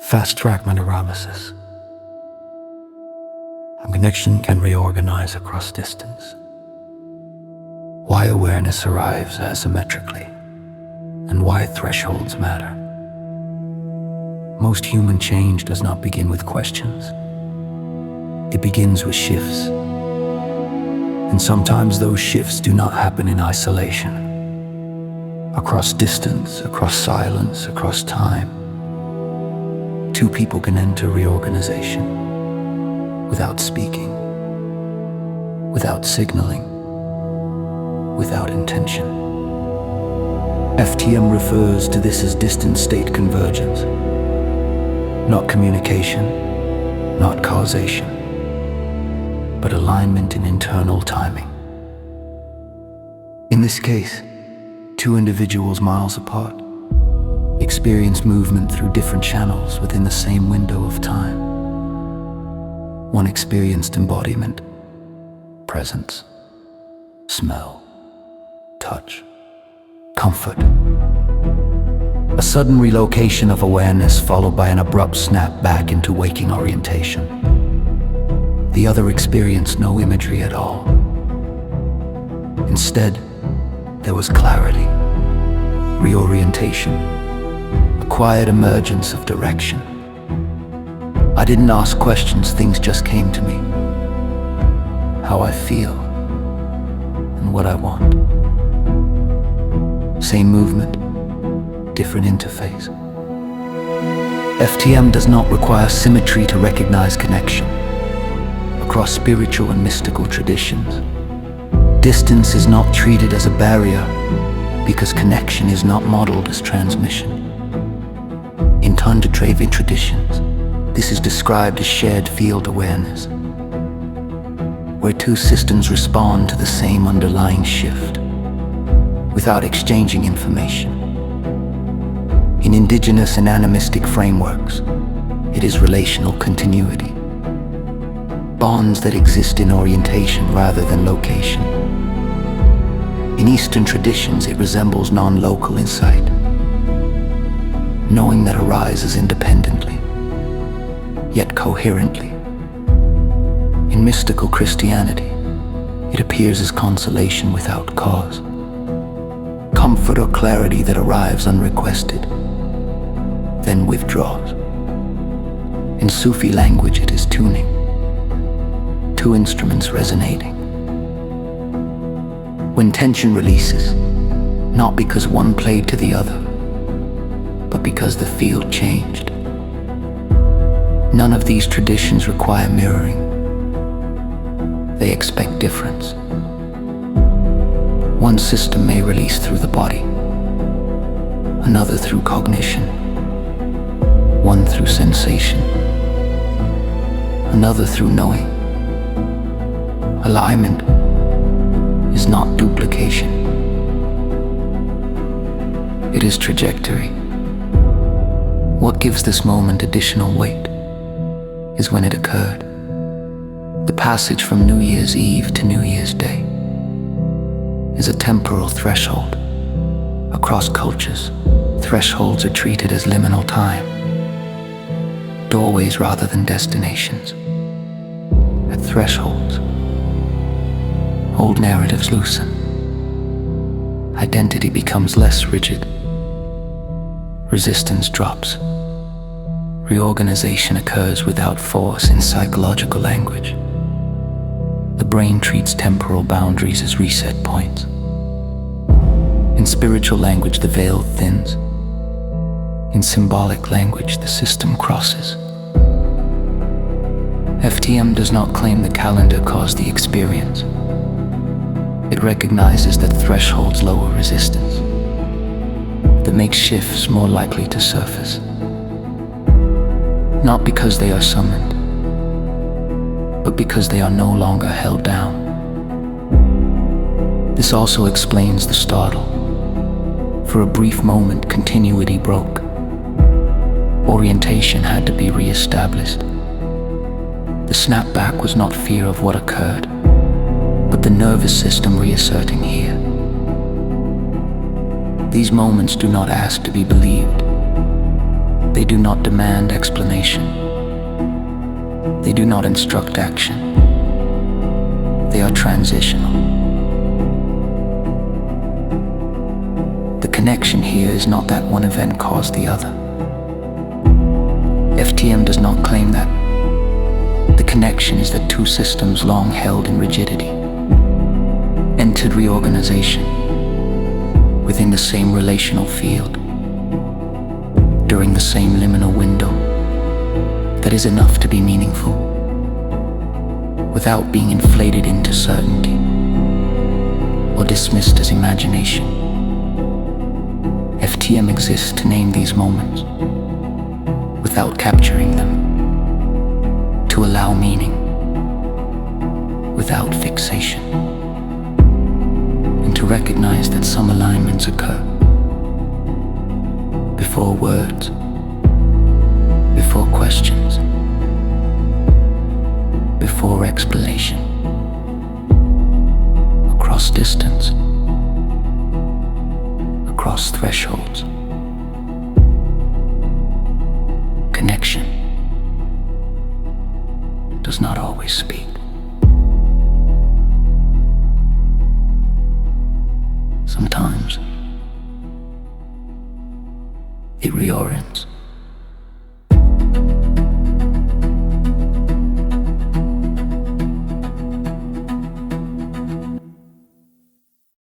Fast fragment paralysis. A connection can reorganize across distance. Why awareness arrives asymmetrically, and why thresholds matter. Most human change does not begin with questions. It begins with shifts. And sometimes those shifts do not happen in isolation. Across distance, across silence, across time, two people can enter reorganization without speaking, without signaling, without intention. FTM refers to this as distant state convergence. Not communication, not causation, but alignment in internal timing. In this case, two individuals miles apart experience movement through different channels within the same window of time. One experienced embodiment, presence, smell, touch, comfort. A sudden relocation of awareness followed by an abrupt snap back into waking orientation. The other experienced no imagery at all. Instead, there was clarity, reorientation, a quiet emergence of direction. I didn't ask questions, things just came to me. How I feel and what I want. Same movement, different interface. FTM does not require symmetry to recognize connection. Across spiritual and mystical traditions, distance is not treated as a barrier because connection is not modeled as transmission. In Tundra Travi traditions, this is described as shared field awareness, where two systems respond to the same underlying shift without exchanging information. In indigenous and animistic frameworks, it is relational continuity, bonds that exist in orientation rather than location. In Eastern traditions, it resembles non-local insight, knowing that arises independently, yet coherently. In mystical Christianity, it appears as consolation without cause, comfort or clarity that arrives unrequested, then withdraws. In Sufi language, it is tuning, two instruments resonating. When tension releases, not because one played to the other, but because the field changed. None of these traditions require mirroring. They expect difference. One system may release through the body, another through cognition, one through sensation, another through knowing. Alignment is not duplication. It is trajectory. What gives this moment additional weight is when it occurred. The passage from New Year's Eve to New Year's Day is a temporal threshold. Across cultures, thresholds are treated as liminal time, doorways rather than destinations. At thresholds, old narratives loosen. Identity becomes less rigid. Resistance drops. Reorganization occurs without force in psychological language. The brain treats temporal boundaries as reset points. In spiritual language, the veil thins. In symbolic language, the system crosses. FTM does not claim the calendar caused the experience. It recognizes that thresholds lower resistance, that makes shifts more likely to surface. Not because they are summoned, but because they are no longer held down. This also explains the startle. For a brief moment, continuity broke. Orientation had to be re-established. The snapback was not fear of what occurred, but the nervous system reasserting here. These moments do not ask to be believed. They do not demand explanation. They do not instruct action. They are transitional. The connection here is not that one event caused the other. FTM does not claim that. The connection is that two systems long held in rigidity entered reorganization within the same relational field during the same liminal window that is enough to be meaningful without being inflated into certainty or dismissed as imagination. FTM exists to name these moments without capturing them, to allow meaning without fixation, and to recognize that some alignments occur before words, before questions, before explanation, across distance, across thresholds. Connection does not always speak. Sometimes it reorients.